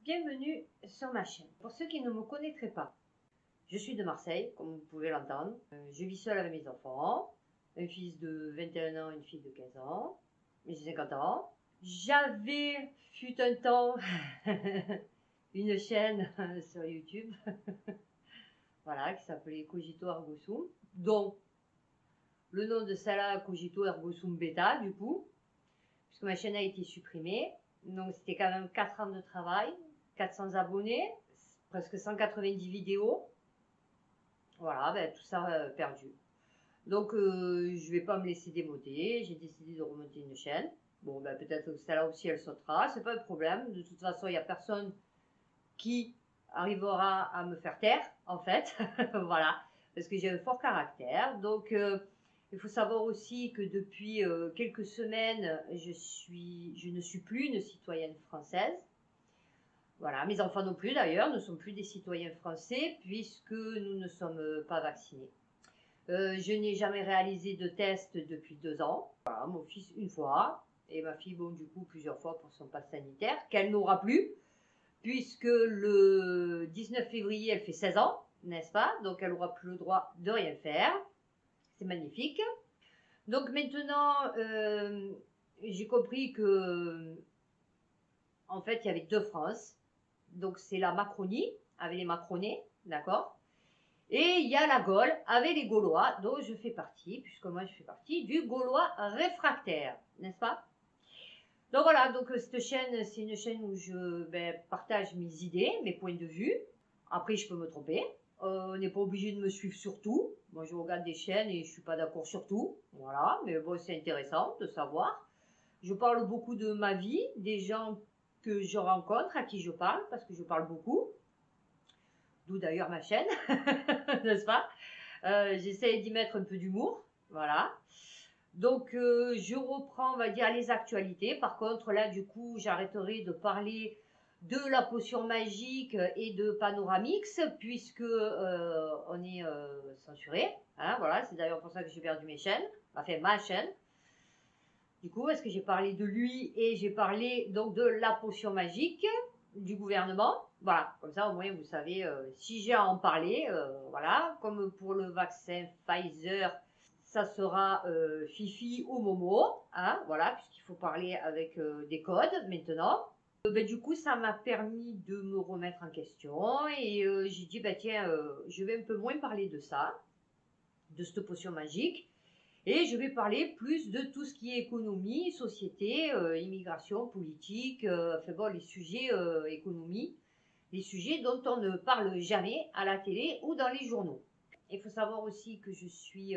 Bienvenue sur ma chaîne. Pour ceux qui ne me connaîtraient pas, je suis de Marseille, comme vous pouvez l'entendre. Je vis seule avec mes enfants, un fils de 21 ans, une fille de 15 ans, j'ai 50 ans. J'avais, fut un temps, une chaîne sur YouTube, voilà, qui s'appelait Cogito Ergo Sum, dont le nom de celle-là, Cogito Ergo Sum Beta, du coup, puisque ma chaîne a été supprimée. Donc c'était quand même 4 ans de travail, 400 abonnés, presque 190 vidéos. Voilà, ben, tout ça perdu. Donc je vais pas me laisser démoder, j'ai décidé de remonter une chaîne. Bon, ben, peut-être que celle-là aussi elle sautera, c'est pas un problème. De toute façon, il n'y a personne qui arrivera à me faire taire, en fait. Voilà, parce que j'ai un fort caractère. Donc il faut savoir aussi que depuis quelques semaines, je ne suis plus une citoyenne française. Voilà, mes enfants non plus d'ailleurs, ne sont plus des citoyens français puisque nous ne sommes pas vaccinés. Je n'ai jamais réalisé de test depuis 2 ans. Voilà, mon fils une fois et ma fille, bon, du coup, plusieurs fois pour son passe sanitaire, qu'elle n'aura plus puisque le 19 février, elle fait 16 ans, n'est-ce pas? Donc elle n'aura plus le droit de rien faire. C'est magnifique. Donc maintenant, j'ai compris que, en fait, il y avait 2 France. Donc c'est la Macronie, avec les Macronais, d'accord? Et il y a la Gaule, avec les Gaulois, dont je fais partie, puisque moi je fais partie du Gaulois réfractaire, n'est-ce pas? Donc voilà, donc cette chaîne, c'est une chaîne où je partage mes idées, mes points de vue. Après, je peux me tromper. On n'est pas obligé de me suivre sur tout. Moi, je regarde des chaînes et je suis pas d'accord sur tout. Voilà, mais bon, c'est intéressant de savoir. Je parle beaucoup de ma vie, des gens que je rencontre, à qui je parle, parce que je parle beaucoup. D'où d'ailleurs ma chaîne, n'est-ce pas? J'essaie d'y mettre un peu d'humour, voilà. Donc je reprends, on va dire, les actualités. Par contre, là, du coup, j'arrêterai de parler de la potion magique et de Panoramix, puisque on est censuré. Hein, voilà, c'est d'ailleurs pour ça que j'ai perdu mes chaînes, enfin ma chaîne. Du coup, parce que j'ai parlé de lui et j'ai parlé donc de la potion magique du gouvernement. Voilà, comme ça au moins vous savez si j'ai à en parler. Voilà, comme pour le vaccin Pfizer, ça sera Fifi ou Momo. Hein, voilà, puisqu'il faut parler avec des codes maintenant. Du coup, ça m'a permis de me remettre en question et j'ai dit, tiens, je vais un peu moins parler de ça, de cette potion magique. Et je vais parler plus de tout ce qui est économie, société, immigration, politique, enfin bon, les sujets économie, les sujets dont on ne parle jamais à la télé ou dans les journaux. Il faut savoir aussi que je suis,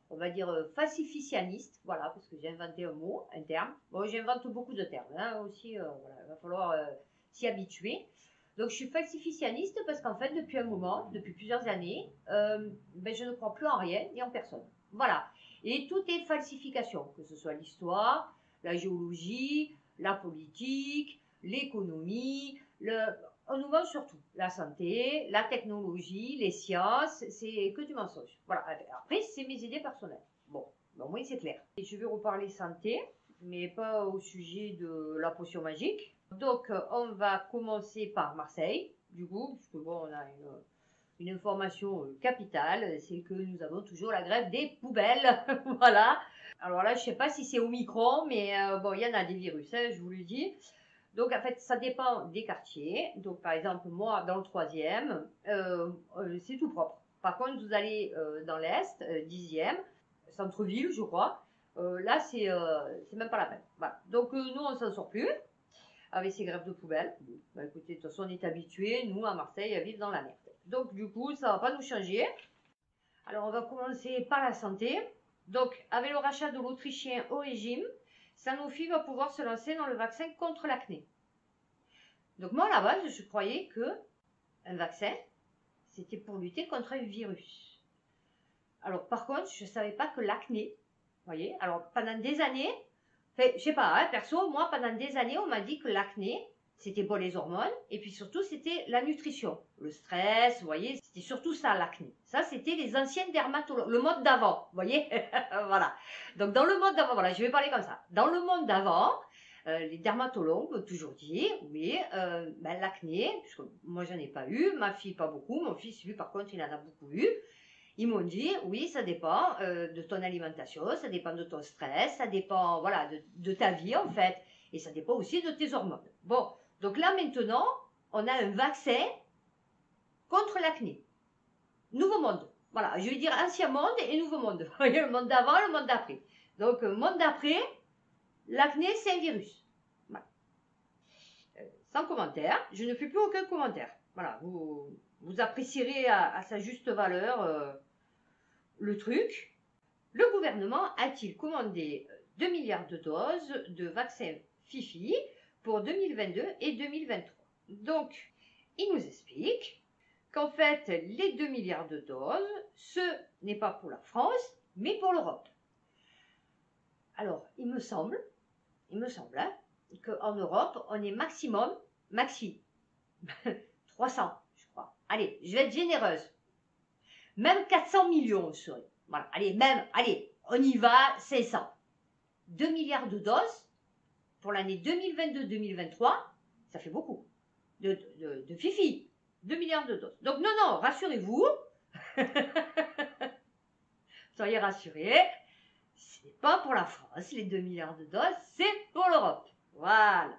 on va dire, falsificianiste, voilà, parce que j'ai inventé un mot, un terme. Bon, j'invente beaucoup de termes, hein, aussi, voilà, il va falloir s'y habituer. Donc, je suis falsificianiste parce qu'en fait, depuis un moment, depuis plusieurs années, je ne crois plus en rien et en personne. Voilà. Et tout est falsification, que ce soit l'histoire, la géologie, la politique, l'économie, on nous vend surtout la santé, la technologie, les sciences, c'est que du mensonge. Voilà. Après, c'est mes idées personnelles. Bon, au moins c'est clair. Et je vais reparler santé, mais pas au sujet de la potion magique. Donc, on va commencer par Marseille, du coup, puisque bon, on a une information capitale, c'est que nous avons toujours la grève des poubelles. Voilà. Alors là, je sais pas si c'est Omicron, mais bon, il y en a des virus, hein, je vous le dis. Donc, en fait, ça dépend des quartiers. Donc, par exemple, moi, dans le 3e, c'est tout propre. Par contre, vous allez dans l'Est, 10e, centre-ville, je crois. Là, c'est même pas la peine. Voilà. Donc, nous, on s'en sort plus avec ces grèves de poubelles. Écoutez, de toute façon, on est habitués, nous, à Marseille, à vivre dans la merde. Donc, du coup, ça va pas nous changer. Alors, on va commencer par la santé. Donc, avec le rachat de l'Autrichien au régime, Sanofi va pouvoir se lancer dans le vaccin contre l'acné. Donc, moi, à la base, je croyais que un vaccin, c'était pour lutter contre un virus. Alors, par contre, je ne savais pas que l'acné, vous voyez, alors pendant des années, enfin, je sais pas, hein, perso, moi, pendant des années, on m'a dit que l'acné, c'était pour les hormones, et puis surtout, c'était la nutrition. Le stress, vous voyez, c'était surtout ça, l'acné. Ça, c'était les anciennes dermatologues, le mode d'avant, vous voyez. Voilà. Donc, dans le mode d'avant, voilà, je vais parler comme ça. Dans le monde d'avant, Les dermatologues m'ont toujours dit, oui, ben, l'acné, puisque moi j'en ai pas eu, ma fille pas beaucoup, mon fils lui par contre il en a beaucoup eu. Ils m'ont dit, oui, ça dépend de ton alimentation, ça dépend de ton stress, ça dépend voilà, de ta vie en fait, et ça dépend aussi de tes hormones. Bon, donc là maintenant, on a un vaccin contre l'acné. Nouveau monde. Voilà, je vais dire ancien monde et nouveau monde. Vous voyez, le monde d'avant, le monde d'après. Donc, monde d'après, l'acné, c'est un virus. Voilà. Sans commentaire, je ne fais plus aucun commentaire. Voilà, vous apprécierez à sa juste valeur le truc. Le gouvernement a-t-il commandé 2 milliards de doses de vaccins Fifi pour 2022 et 2023? Donc, il nous explique qu'en fait, les 2 milliards de doses, ce n'est pas pour la France, mais pour l'Europe. Alors, il me semble hein, qu'en Europe, on est maxi, 300, je crois. Allez, je vais être généreuse. Même 400 millions, je serai. Voilà, allez, on y va, 500. 2 milliards de doses pour l'année 2022-2023, ça fait beaucoup de Fifi. 2 milliards de doses. Donc non, rassurez-vous. Soyez rassurés. Ce n'est pas pour la France, les 2 milliards de doses, c'est pour l'Europe. Voilà.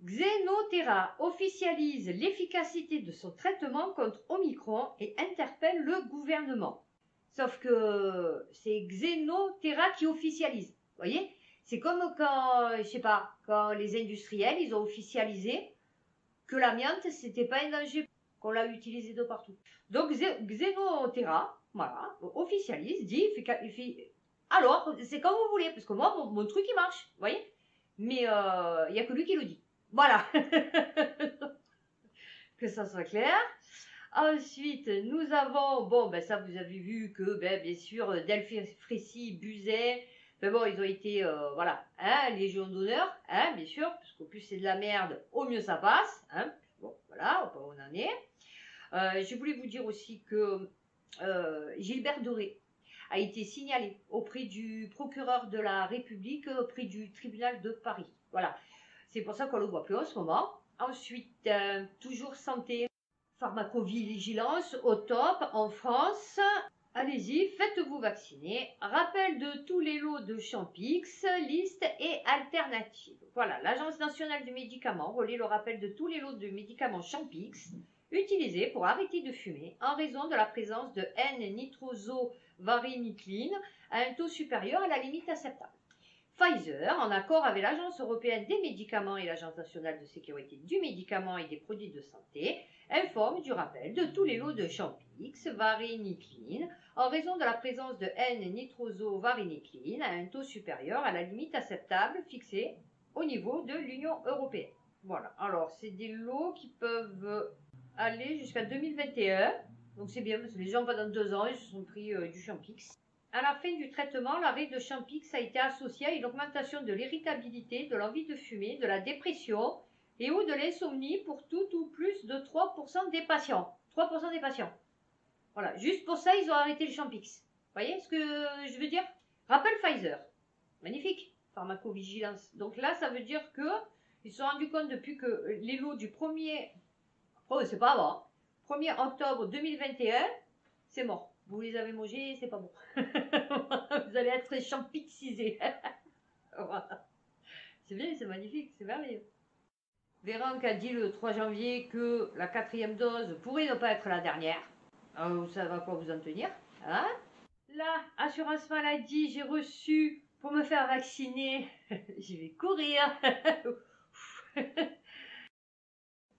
Xenotera officialise l'efficacité de son traitement contre Omicron et interpelle le gouvernement. Sauf que c'est Xenotera qui officialise. Vous voyez? C'est comme quand, je sais pas, quand les industriels, ils ont officialisé que l'amiante, c'était pas un danger, qu'on l'a utilisé de partout. Donc Xenotera, voilà, officialise, dit, alors, c'est comme vous voulez, parce que moi, mon truc, il marche, vous voyez? Mais il n'y a que lui qui le dit. Voilà. Que ça soit clair. Ensuite, nous avons, bon, ben ça vous avez vu que, ben, bien sûr, Delphrécy, Buzet, ben bon, ils ont été, voilà, hein, Légion d'honneur, hein, bien sûr, parce qu'au plus c'est de la merde, au mieux ça passe, hein. Bon, voilà, on en est. Je voulais vous dire aussi que Gilbert Doré a été signalé auprès du procureur de la République, auprès du tribunal de Paris. Voilà, c'est pour ça qu'on le voit plus en ce moment. Ensuite, toujours santé, pharmacovigilance au top en France. Allez-y, faites-vous vacciner. Rappel de tous les lots de Champix, liste et alternatives. Voilà, l'Agence nationale du médicament relaie le rappel de tous les lots de médicaments Champix utilisés pour arrêter de fumer en raison de la présence de N-nitrosovarénicline à un taux supérieur à la limite acceptable. Pfizer, en accord avec l'Agence européenne des médicaments et l'Agence nationale de sécurité du médicament et des produits de santé, informe du rappel de tous les lots de Champix, varénicline, en raison de la présence de N-nitrosovarénicline à un taux supérieur à la limite acceptable fixée au niveau de l'Union européenne. Voilà, alors c'est des lots qui peuvent aller jusqu'à 2021, donc c'est bien parce que les gens pendant 2 ans ils se sont pris du Champix. À la fin du traitement, l'arrêt de Champix a été associé à une augmentation de l'irritabilité, de l'envie de fumer, de la dépression et ou de l'insomnie pour tout ou plus de 3% des patients. 3% des patients. Voilà, juste pour ça, ils ont arrêté le Champix. Vous voyez ce que je veux dire? Rappel Pfizer. Magnifique. Pharmacovigilance. Donc là, ça veut dire que ils se sont rendus compte depuis que les lots du 1er... Oh, c'est pas avant. 1er octobre 2021, c'est mort. Vous les avez mangés, c'est pas bon. Vous allez être champixisés. Voilà. C'est bien, c'est magnifique, c'est merveilleux. Véran qui a dit le 3 janvier que la 4e dose pourrait ne pas être la dernière. Vous savez à quoi vous en tenir, hein? Là, assurance maladie, j'ai reçu pour me faire vacciner. Je vais courir.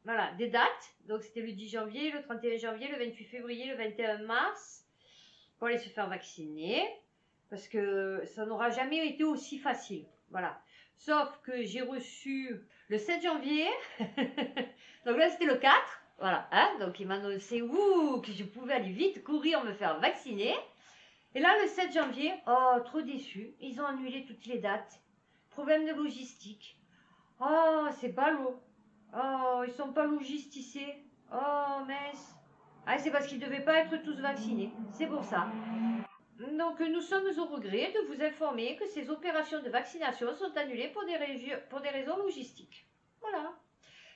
Voilà, des dates. Donc c'était le 10 janvier, le 31 janvier, le 28 février, le 21 mars. Pour aller se faire vacciner. Parce que ça n'aura jamais été aussi facile. Voilà. Sauf que j'ai reçu le 7 janvier. Donc là, c'était le 4. Voilà. Hein, donc, il m'a annoncé que je pouvais aller vite courir me faire vacciner. Et là, le 7 janvier, oh, trop déçu. Ils ont annulé toutes les dates. Problème de logistique. Oh, c'est ballot. Oh, ils sont pas logisticés. Oh, mince. Ah, c'est parce qu'ils devaient pas être tous vaccinés. C'est pour ça. Donc, nous sommes au regret de vous informer que ces opérations de vaccination sont annulées pour des raisons logistiques. Voilà.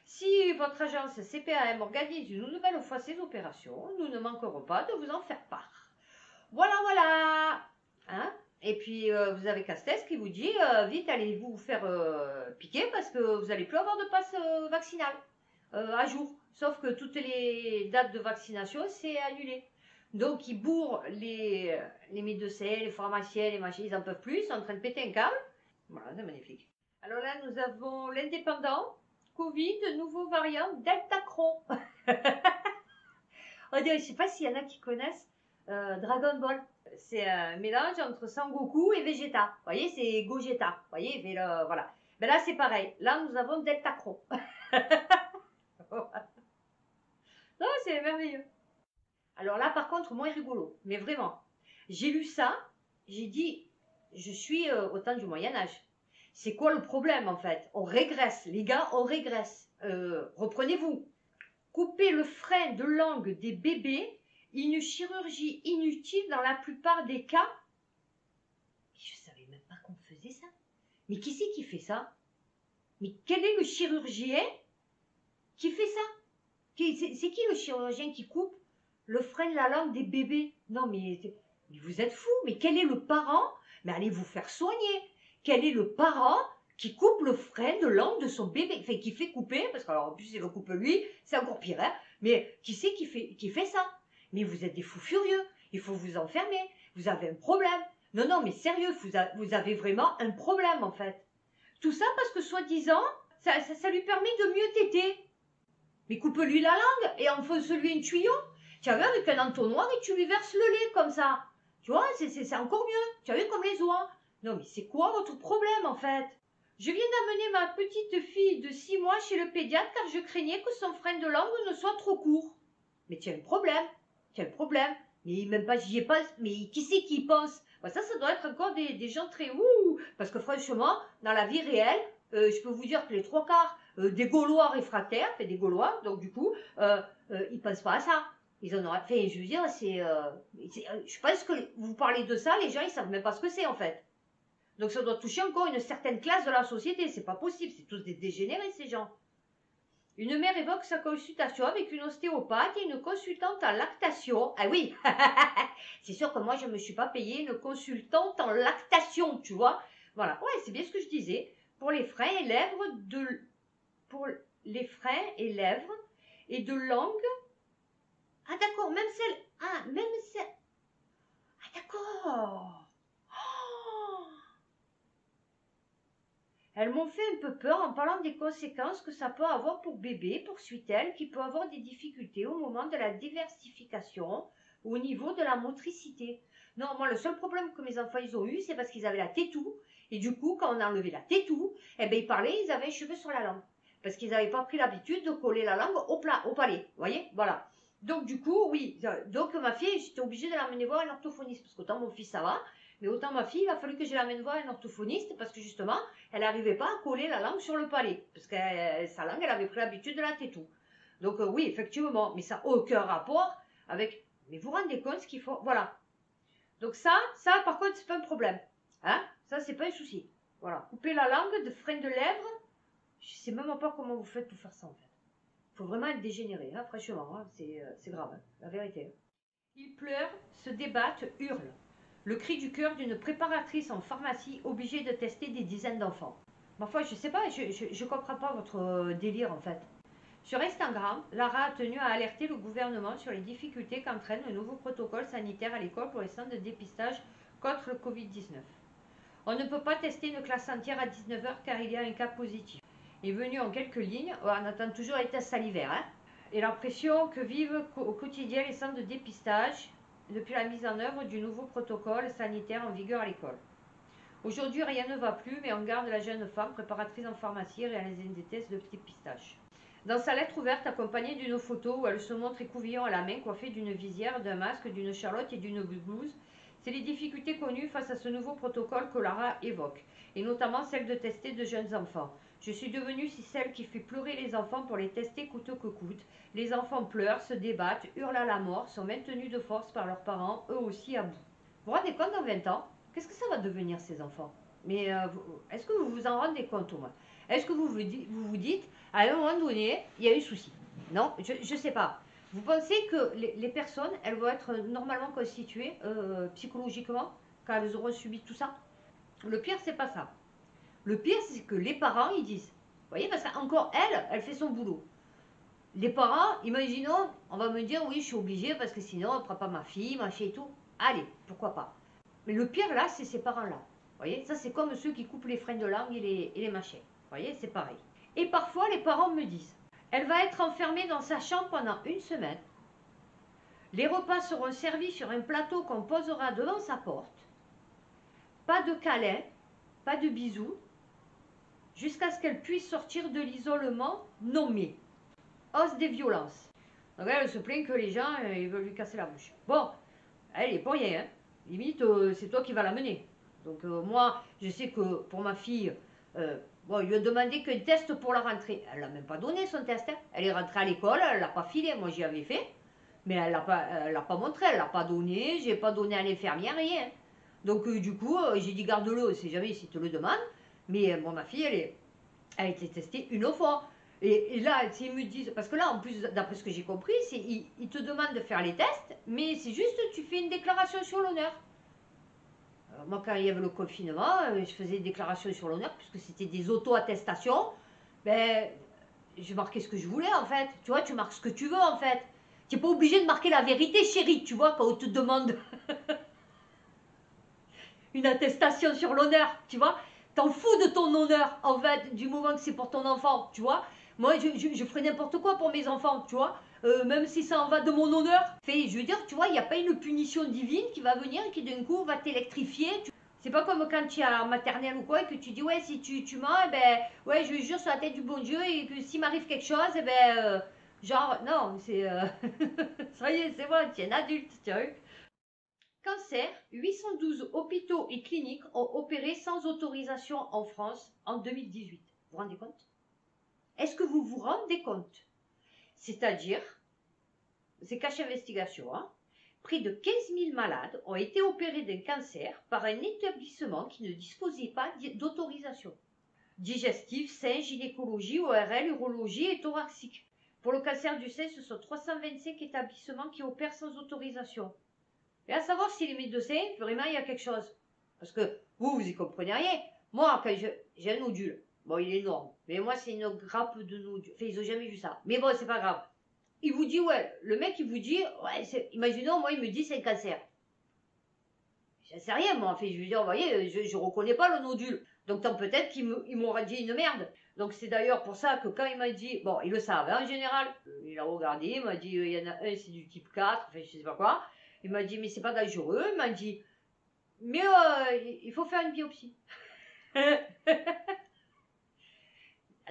Si votre agence CPAM organise une nouvelle fois ces opérations, nous ne manquerons pas de vous en faire part. Voilà, voilà. Hein? Et puis, vous avez Castex qui vous dit, vite, allez vous faire piquer parce que vous n'allez plus avoir de passe vaccinal à jour. Sauf que toutes les dates de vaccination, c'est annulé. Donc, ils bourrent les médecins, les pharmaciens, les machins, ils n'en peuvent plus, ils sont en train de péter un câble. Voilà, c'est magnifique. Alors là, nous avons l'indépendant, Covid, nouveau variant, Delta Cron. Je ne sais pas s'il y en a qui connaissent Dragon Ball. C'est un mélange entre Sangoku et Vegeta. Vous voyez, c'est Gogeta. Vous voyez, voilà. Mais là, c'est pareil. Là, nous avons Delta Cron. Non, c'est merveilleux. Alors là, par contre, moins rigolo. Mais vraiment, j'ai lu ça, j'ai dit, je suis au temps du Moyen-Âge. C'est quoi le problème, en fait? On régresse, les gars, on régresse. Reprenez-vous. Couper le frein de langue des bébés, une chirurgie inutile dans la plupart des cas. Je ne savais même pas qu'on faisait ça. Mais qui c'est qui fait ça? Mais quel est le chirurgien qui fait ça? C'est qui le chirurgien qui coupe le frein de la langue des bébés? Non, mais vous êtes fous. Mais quel est le parent? Mais allez vous faire soigner. Quel est le parent qui coupe le frein de langue de son bébé? Enfin, qui fait couper, parce qu'en plus, il le coupe lui, c'est encore pire, hein? Mais qui c'est qui fait ça? Mais vous êtes des fous furieux. Il faut vous enfermer. Vous avez un problème. Non, non, mais sérieux, vous avez vraiment un problème, en fait. Tout ça parce que, soi-disant, ça lui permet de mieux téter. Mais coupe-lui la langue et enfonce-lui un tuyau. Tu as vu avec un entonnoir et tu lui verses le lait comme ça. Tu vois, c'est encore mieux. Tu as vu comme les oies. Non, mais c'est quoi votre problème, en fait? Je viens d'amener ma petite fille de 6 mois chez le pédiatre car je craignais que son frein de langue ne soit trop court. Mais tu as un problème. Tu as un problème. Mais même pas, j'y ai pas. Mais qui c'est qui y pense? Ben ça doit être encore des gens très ouh. Parce que franchement, dans la vie réelle, je peux vous dire que les 3 quarts des Gaulois réfractaires, fait des Gaulois, donc du coup, ils pensent pas à ça. Ils en auraient fait, je veux dire, je pense que vous parlez de ça, les gens, ils savent même pas ce que c'est, en fait. Donc ça doit toucher encore une certaine classe de la société. C'est pas possible, c'est tous des dégénérés, ces gens. Une mère évoque sa consultation avec une ostéopathe et une consultante en lactation. Ah oui, c'est sûr que moi, je ne me suis pas payée une consultante en lactation, tu vois. Voilà, ouais, c'est bien ce que je disais. Pour les freins et lèvres pour les freins et lèvres et de langue. Ah d'accord, même celle. Ah, même celle. Ah d'accord. Oh, elles m'ont fait un peu peur en parlant des conséquences que ça peut avoir pour bébé, poursuit-elle, qui peut avoir des difficultés au moment de la diversification ou au niveau de la motricité. Non, moi, le seul problème que mes enfants ils ont eu, c'est parce qu'ils avaient la tétou. Et du coup, quand on a enlevé la tétou, eh ben, ils parlaient, ils avaient un cheveu sur la langue. Parce qu'ils n'avaient pas pris l'habitude de coller la langue au palais. Vous voyez? Voilà. Donc, du coup, oui. Donc, ma fille, j'étais obligée de l'amener voir un orthophoniste. Parce qu'autant mon fils, ça va. Mais autant ma fille, il a fallu que je l'amène voir un orthophoniste parce que justement, elle n'arrivait pas à coller la langue sur le palais. Parce que sa langue, elle avait pris l'habitude de la tétou. Donc oui, effectivement, mais ça n'a aucun rapport avec... Mais vous vous rendez compte ce qu'il faut... Voilà. Donc ça par contre, c'est pas un problème. Hein? Ça, c'est pas un souci. Voilà. Couper la langue de frein de lèvres, je sais même pas comment vous faites pour faire ça en fait. Il faut vraiment être dégénéré, hein, franchement. Hein, c'est grave, hein, la vérité. Ils pleurent, se débattent, hurlent. Le cri du cœur d'une préparatrice en pharmacie obligée de tester des dizaines d'enfants. Ma foi, je sais pas, je comprends pas votre délire en fait. Sur Instagram, Lara a tenu à alerter le gouvernement sur les difficultés qu'entraîne le nouveau protocole sanitaire à l'école pour les centres de dépistage contre le Covid-19. On ne peut pas tester une classe entière à 19h car il y a un cas positif. Il est venu en quelques lignes, on attend toujours les tests salivaires, hein, et l'impression que vivent au quotidien les centres de dépistage depuis la mise en œuvre du nouveau protocole sanitaire en vigueur à l'école. Aujourd'hui, rien ne va plus, mais on garde la jeune femme préparatrice en pharmacie réalisant des tests de dépistage. Dans sa lettre ouverte accompagnée d'une photo où elle se montre écouvillon à la main, coiffée d'une visière, d'un masque, d'une charlotte et d'une blouse, c'est les difficultés connues face à ce nouveau protocole que Lara évoque, et notamment celle de tester de jeunes enfants. Je suis devenue celle qui fait pleurer les enfants pour les tester coûte que coûte. Les enfants pleurent, se débattent, hurlent à la mort, sont maintenus de force par leurs parents, eux aussi à bout. Vous vous rendez compte dans 20 ans, qu'est-ce que ça va devenir ces enfants? Mais est-ce que vous vous en rendez compte au moins? Est-ce que vous dites, à un moment donné, il y a eu souci? Non, je ne sais pas. Vous pensez que les personnes, elles vont être normalement constituées psychologiquement quand elles auront subi tout ça? Le pire, c'est pas ça. Le pire, c'est que les parents, ils disent. Vous voyez, parce qu'encore elle fait son boulot. Les parents, imaginons, on va me dire, oui, je suis obligée parce que sinon, on ne prend pas ma fille, ma fille et tout. Allez, pourquoi pas. Mais le pire, là, c'est ces parents-là. Vous voyez, ça, c'est comme ceux qui coupent les freins de langue et les machins. Vous voyez, c'est pareil. Et parfois, les parents me disent, elle va être enfermée dans sa chambre pendant une semaine. Les repas seront servis sur un plateau qu'on posera devant sa porte. Pas de câlin, pas de bisous, jusqu'à ce qu'elle puisse sortir de l'isolement nommé. Hausse des violences. Donc elle se plaint que les gens ils veulent lui casser la bouche. Bon, elle est pour rien. Hein. Limite, c'est toi qui vas la mener. Donc moi, je sais que pour ma fille, bon, il lui a demandé qu'un test pour la rentrée. Elle l'a même pas donné son test. Hein. Elle est rentrée à l'école, elle l'a pas filé. Moi, j'y avais fait. Mais elle l'a pas montré, elle l'a pas donné. J'ai pas donné à l'infirmière, rien. Donc du coup, j'ai dit garde-le, c'est jamais si te le demande. Mais bon, ma fille, elle a été testée une fois. Et là, s'ils me disent, parce que là, en plus, d'après ce que j'ai compris, ils te demandent de faire les tests, mais c'est juste, tu fais une déclaration sur l'honneur. Moi, quand il y avait le confinement, je faisais des déclarations sur l'honneur, puisque c'était des auto-attestations. Ben, je marquais ce que je voulais, en fait. Tu vois, tu marques ce que tu veux, en fait. Tu n'es pas obligé de marquer la vérité, chérie, tu vois, quand on te demande une attestation sur l'honneur, tu vois. T'en fous de ton honneur, en fait, du moment que c'est pour ton enfant, tu vois. Moi, je ferais n'importe quoi pour mes enfants, tu vois. Même si ça en va de mon honneur. Je veux dire, tu vois, il n'y a pas une punition divine qui va venir et qui d'un coup va t'électrifier. C'est pas comme quand tu es à maternelle ou quoi et que tu dis, ouais, si tu mens, eh ben, ouais, je jure sur la tête du bon Dieu et que s'il m'arrive quelque chose, eh ben, genre, non, c'est. Ça y est, c'est bon, tu es un adulte, tu vois. Cancer, 812 hôpitaux et cliniques ont opéré sans autorisation en France en 2018. Vous vous rendez compte? Est-ce que vous vous rendez compte? C'est-à-dire, c'est cache investigation, hein, près de 15 000 malades ont été opérés d'un cancer par un établissement qui ne disposait pas d'autorisation. Digestif, sein, gynécologie, ORL, urologie et thoracique. Pour le cancer du sein, ce sont 325 établissements qui opèrent sans autorisation. Et à savoir si les médecins, vraiment, il y a quelque chose. Parce que vous y comprenez rien. Moi, quand j'ai un nodule, bon, il est énorme. Mais moi, c'est une grappe de nodule. Enfin, ils n'ont jamais vu ça. Mais bon, c'est pas grave. Il vous dit, ouais, le mec, il vous dit, ouais, imaginons, moi, il me dit, c'est un cancer. Je sais rien, moi. Enfin, je veux dire, vous voyez, je reconnais pas le nodule. Donc, tant peut-être qu'il m'aura dit une merde. Donc, c'est d'ailleurs pour ça que quand il m'a dit, bon, il le savait en général. Il a regardé, il m'a dit, il y en a un, c'est du type 4, enfin, je sais pas quoi. Il m'a dit, mais c'est pas dangereux. Il m'a dit, mais il faut faire une biopsie.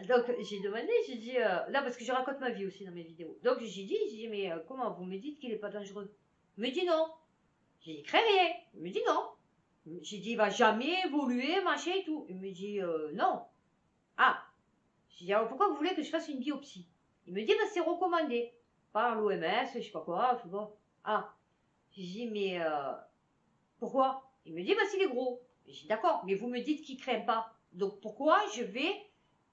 Donc, j'ai demandé, j'ai dit, là, parce que je raconte ma vie aussi dans mes vidéos. Donc, j'ai dit, mais comment vous me dites qu'il n'est pas dangereux? Il me dit non. J'ai dit, crée rien. Il me dit non. J'ai dit, il va jamais évoluer, machin et tout. Il me dit, non. Ah. J'ai dit, alors pourquoi vous voulez que je fasse une biopsie? Il me dit, bah, c'est recommandé par l'OMS, je sais pas quoi. Bon. Ah. J'ai dit, mais pourquoi? Il me dit, bah, s'il est gros. J'ai dit, d'accord, mais vous me dites qu'il ne craint pas. Donc, pourquoi je vais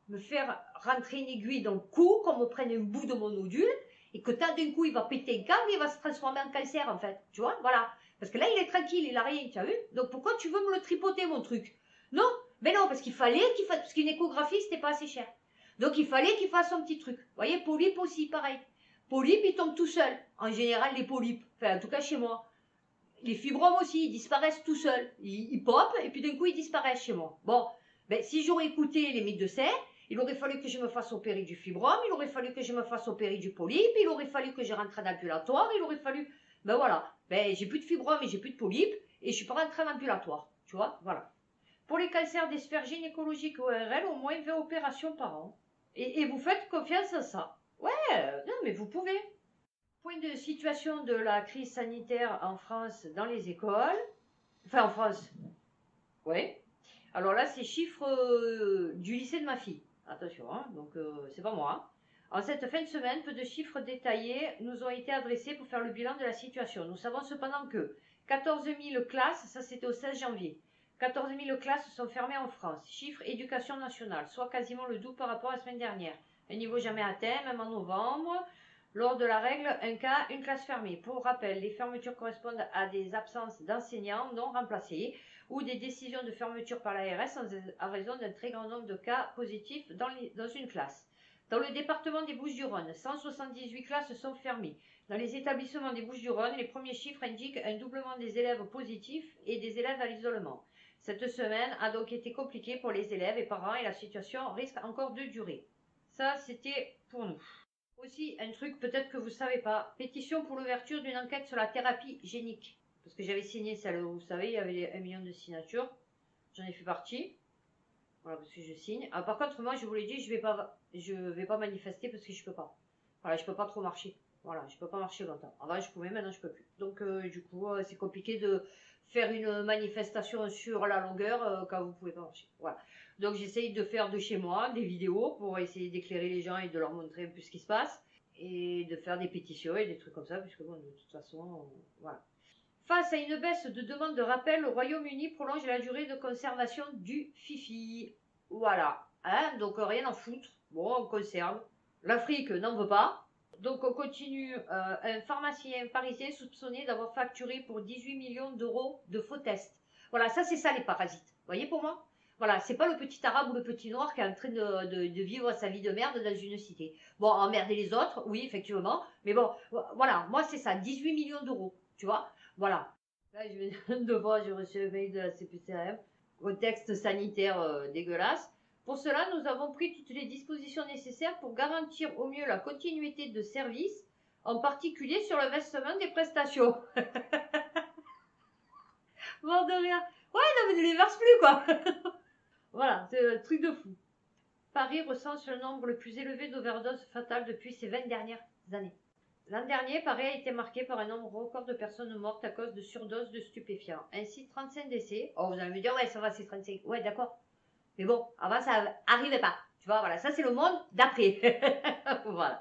me faire rentrer une aiguille dans le cou, qu'on me prenne un bout de mon nodule, et que d'un coup, il va péter un câble, il va se transformer en cancer, en fait. Tu vois, voilà. Parce que là, il est tranquille, il a rien, tu as vu? Donc, pourquoi tu veux me le tripoter, mon truc? Non, mais non, parce qu'il fallait qu'il fasse, parce qu'une échographie, c'était pas assez cher. Donc, il fallait qu'il fasse son petit truc. Vous voyez, polype aussi, pareil. Polype, il tombe tout seul. En général, les polypes. Enfin, en tout cas, chez moi. Les fibromes aussi, ils disparaissent tout seuls. Ils popent et puis d'un coup, ils disparaissent chez moi. Bon, ben, si j'aurais écouté les médecins, il aurait fallu que je me fasse opérer du fibrome, il aurait fallu que je me fasse opérer du polype, il aurait fallu que je rentre en ambulatoire, il aurait fallu... Ben voilà, ben, j'ai plus de fibrome et j'ai plus de polype et je suis pas rentrée en ambulatoire. Tu vois, voilà. Pour les cancers des sphères gynécologiques ORL, au moins 20 opérations par an. Et vous faites confiance à ça. Ouais, non, mais vous pouvez. Point de situation de la crise sanitaire en France dans les écoles. Enfin, en France. Oui. Alors là, c'est chiffres du lycée de ma fille. Attention, hein, donc c'est pas moi. En cette fin de semaine, peu de chiffres détaillés nous ont été adressés pour faire le bilan de la situation. Nous savons cependant que 14 000 classes, ça c'était au 16 janvier. 14 000 classes sont fermées en France. Chiffre éducation nationale, soit quasiment le double par rapport à la semaine dernière. Un niveau jamais atteint, même en novembre. Lors de la règle, un cas, une classe fermée. Pour rappel, les fermetures correspondent à des absences d'enseignants non remplacés ou des décisions de fermeture par l'ARS en raison d'un très grand nombre de cas positifs dans une classe. Dans le département des Bouches-du-Rhône, 178 classes sont fermées. Dans les établissements des Bouches-du-Rhône, les premiers chiffres indiquent un doublement des élèves positifs et des élèves à l'isolement. Cette semaine a donc été compliquée pour les élèves et parents et la situation risque encore de durer. Ça, c'était pour nous. Aussi, un truc peut-être que vous ne savez pas, pétition pour l'ouverture d'une enquête sur la thérapie génique. Parce que j'avais signé celle, vous savez, il y avait 1 million de signatures. J'en ai fait partie. Voilà, parce que je signe. Ah, par contre, moi, je vous l'ai dit, je vais pas manifester parce que je peux pas. Voilà, je peux pas trop marcher. Voilà, je peux pas marcher longtemps. Avant, je pouvais, maintenant, je peux plus. Donc, du coup, c'est compliqué de faire une manifestation sur la longueur quand vous pouvez pas marcher. Voilà. Donc, j'essaye de faire de chez moi des vidéos pour essayer d'éclairer les gens et de leur montrer un peu ce qui se passe. Et de faire des pétitions et des trucs comme ça, puisque bon, de toute façon, voilà. Face à une baisse de demande de rappel, le Royaume-Uni prolonge la durée de conservation du Fifi. Voilà. Hein, donc rien à foutre. Bon, on conserve. L'Afrique n'en veut pas. Donc on continue. Un pharmacien parisien soupçonné d'avoir facturé pour 18 millions d'euros de faux tests. Voilà, ça c'est ça les parasites. Vous voyez pour moi? Voilà, c'est pas le petit arabe ou le petit noir qui est en train de vivre sa vie de merde dans une cité. Bon, emmerder les autres, oui, effectivement. Mais bon, voilà, moi c'est ça, 18 millions d'euros. Tu vois? Voilà. Là, je viens de voir, j'ai reçu un mail de la CPCRM. Contexte sanitaire dégueulasse. Pour cela, nous avons pris toutes les dispositions nécessaires pour garantir au mieux la continuité de service, en particulier sur le versement des prestations. Mort de rire. Ouais, non, mais ne les verse plus, quoi. Voilà, c'est un truc de fou. Paris recense le nombre le plus élevé d'overdoses fatales depuis ces 20 dernières années. L'an dernier, Paris a été marqué par un nombre record de personnes mortes à cause de surdoses de stupéfiants. Ainsi, 35 décès. Oh, vous allez me dire, ouais, ça va, c'est 35. Ouais, d'accord. Mais bon, avant, ça arrivait pas. Tu vois, voilà, ça c'est le monde d'après. Voilà.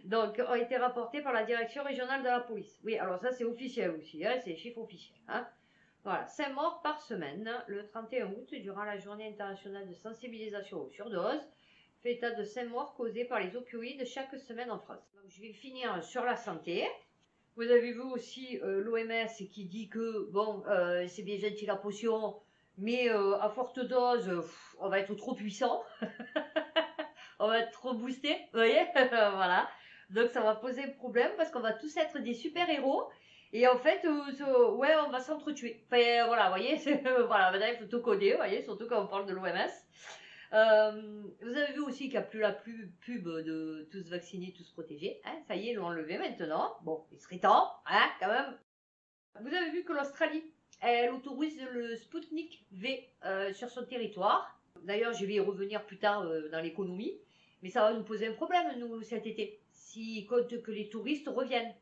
Donc, ont été rapportés par la direction régionale de la police. Oui, alors ça c'est officiel aussi, hein, c'est les chiffres officiels. Hein. Voilà, 5 morts par semaine le 31 août, durant la journée internationale de sensibilisation aux surdoses, fait état de 5 morts causées par les opioïdes chaque semaine en France. Donc, je vais finir sur la santé. Vous avez vu aussi l'OMS qui dit que, bon, c'est bien gentil la potion, mais à forte dose, on va être trop puissant. On va être trop boosté, vous voyez. Voilà. Donc ça va poser problème parce qu'on va tous être des super-héros. Et en fait, ouais, on va s'entretuer. Enfin, voilà, vous voyez. Voilà, maintenant il faut tout coder, vous voyez, surtout quand on parle de l'OMS. Vous avez vu aussi qu'il n'y a plus la pub de tous vacciner, tous protégés. Hein, ça y est, ils l'ont enlevé maintenant. Bon, il serait temps, hein, quand même. Vous avez vu que l'Australie, elle autorise le Sputnik V sur son territoire. D'ailleurs, je vais y revenir plus tard dans l'économie. Mais ça va nous poser un problème, nous, cet été, s'ils comptent que les touristes reviennent.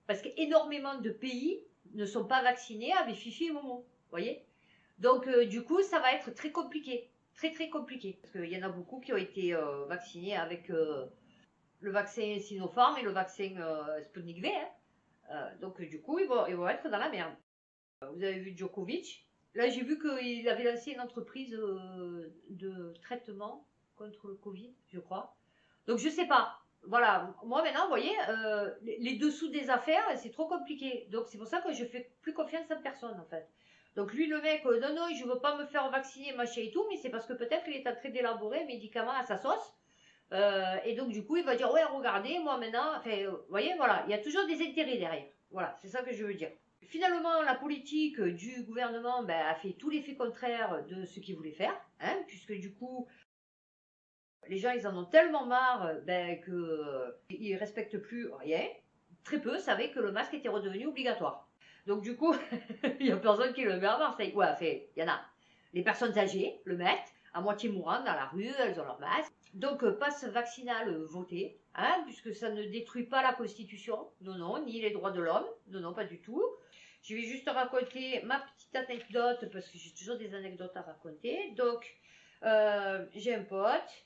Parce qu'énormément de pays ne sont pas vaccinés avec Fifi et Momo. Vous voyez? Donc, du coup, ça va être très compliqué. Très, très compliqué. Parce qu'il y en a beaucoup qui ont été vaccinés avec le vaccin Sinopharm et le vaccin Sputnik V. Hein. Donc, du coup, ils vont être dans la merde. Vous avez vu Djokovic. Là, j'ai vu qu'il avait lancé une entreprise de traitement contre le Covid, je crois. Donc, je sais pas. Voilà. Moi, maintenant, vous voyez, les dessous des affaires, c'est trop compliqué. Donc, c'est pour ça que je fais plus confiance à personne, en fait. Donc, lui, le mec, non, je veux pas me faire vacciner, machin et tout, mais c'est parce que peut-être qu'il est en train d'élaborer un médicament à sa sauce. Et donc, du coup, il va dire, ouais, regardez, moi, maintenant, enfin, vous voyez, voilà, il y a toujours des intérêts derrière. Voilà, c'est ça que je veux dire. Finalement, la politique du gouvernement a fait tout l'effet contraire de ce qu'il voulait faire, hein, puisque du coup, les gens, ils en ont tellement marre qu'ils ne respectent plus rien. Très peu savaient que le masque était redevenu obligatoire. Donc du coup, il n'y a personne qui le met à Marseille. Ouais, fait, il y en a. Les personnes âgées le mettent, à moitié mourantes dans la rue, elles ont leur masque. Donc, passe vaccinal voté, hein, puisque ça ne détruit pas la Constitution, non, non, ni les droits de l'homme, non, non, pas du tout. Je vais juste raconter ma petite anecdote, parce que j'ai toujours des anecdotes à raconter. Donc, j'ai un pote,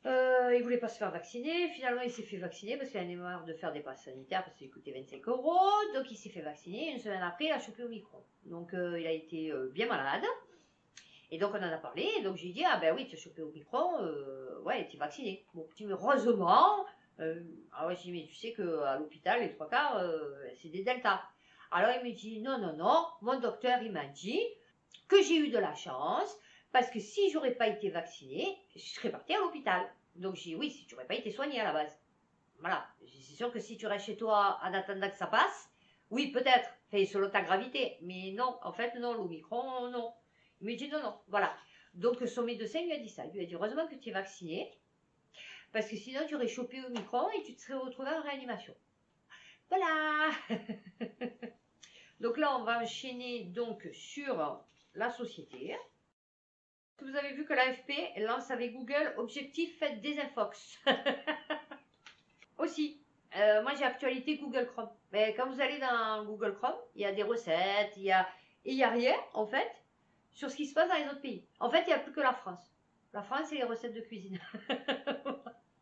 Il voulait pas se faire vacciner. Finalement, il s'est fait vacciner parce qu'il en avait marre de faire des passes sanitaires parce qu'il coûtait 25 euros. Donc, il s'est fait vacciner. Une semaine après, il a chopé Omicron. Donc, il a été bien malade. Et donc, on en a parlé. Et donc, j'ai dit, ah ben oui, tu as chopé Omicron. Ouais, tu es vacciné. Bon, je dis, mais heureusement. Ah ouais, j'ai dit, mais tu sais qu'à l'hôpital, les 3 quarts, c'est des deltas. Alors, il me dit, non, non, non. Mon docteur, il m'a dit que j'ai eu de la chance. Parce que si j'aurais pas été vaccinée, je serais partie à l'hôpital. Donc j'ai dit oui, si tu n'aurais pas été soignée à la base. Voilà. C'est sûr que si tu restes chez toi en attendant que ça passe, oui, peut-être, selon ta gravité. Mais non, en fait, non, l'Omicron, non. Il me dit non, non, voilà. Donc son médecin lui a dit ça. Il lui a dit heureusement que tu es vacciné, parce que sinon tu aurais chopé Omicron et tu te serais retrouvé en réanimation. Voilà. Donc là, on va enchaîner donc sur la société. Vous avez vu que l'AFP lance avec Google Objectif Faites des Infox. Aussi, moi j'ai actualité Google Chrome. Mais quand vous allez dans Google Chrome, il y a des recettes, et il n'y a rien en fait sur ce qui se passe dans les autres pays. En fait, il n'y a plus que la France. La France, c'est les recettes de cuisine.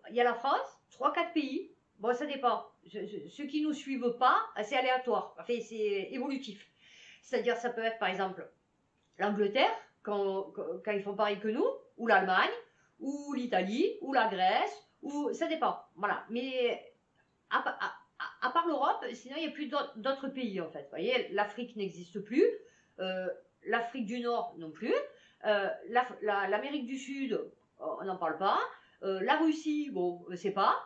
Il y a la France, 3-4 pays. Bon, ça dépend. Ceux qui ne nous suivent pas, c'est aléatoire. Enfin, c'est évolutif. C'est-à-dire, ça peut être par exemple l'Angleterre, quand ils font pareil que nous, ou l'Allemagne, ou l'Italie, ou la Grèce, ou ça dépend. Voilà. Mais à part l'Europe, sinon il n'y a plus d'autres pays en fait. Vous voyez, l'Afrique n'existe plus, l'Afrique du Nord non plus, l'Amérique du Sud, on n'en parle pas, la Russie, bon, on ne sait pas.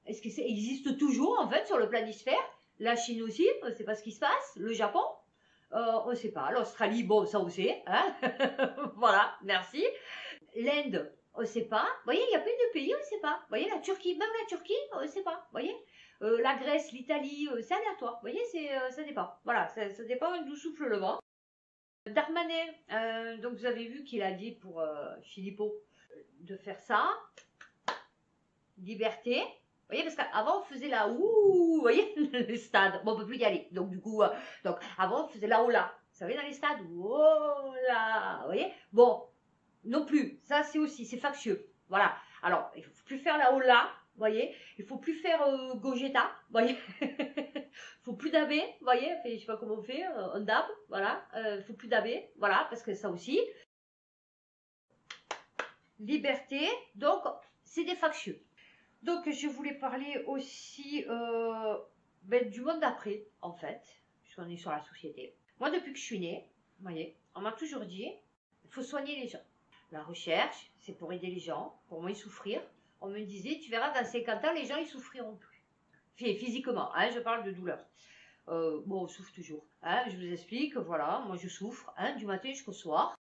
Est-ce que ça existe toujours en fait sur le planisphère? La Chine aussi, on ne sait pas ce qui se passe. Le Japon, on ne sait pas. L'Australie, bon, ça on sait. Hein. Voilà, merci. L'Inde, on ne sait pas. Vous voyez, il y a plein de pays, on ne sait pas. Vous voyez, la Turquie, même la Turquie, on ne sait pas. Vous voyez, la Grèce, l'Italie, c'est aléatoire. Vous voyez, ça dépend. Voilà, ça dépend d'où souffle le vent. Darmanin, donc vous avez vu qu'il a dit pour Philippot de faire ça. Liberté. Vous voyez, parce qu'avant on faisait la ouh, vous voyez, les stades. Bon, on ne peut plus y aller. Donc, du coup, donc avant on faisait la oula. Vous savez, dans les stades, oh là, vous voyez. Bon, non plus. Ça, c'est aussi, c'est factieux. Voilà. Alors, il ne faut plus faire la hola, vous voyez. Il ne faut plus faire Gogeta, vous voyez. Il ne faut plus daber, vous voyez. Enfin, je ne sais pas comment on fait, on dab, voilà. Il ne faut plus daber, voilà, parce que ça aussi. Liberté, donc, c'est des factieux. Donc, je voulais parler aussi du monde d'après, en fait, puisqu'on est sur la société. Moi, depuis que je suis née, vous voyez, on m'a toujours dit, il faut soigner les gens. La recherche, c'est pour aider les gens, pour moins souffrir. On me disait, tu verras, dans 50 ans, les gens, ils souffriront plus. Physiquement, hein, je parle de douleur. Bon, on souffre toujours. Hein, je vous explique, voilà, moi je souffre, hein, du matin jusqu'au soir.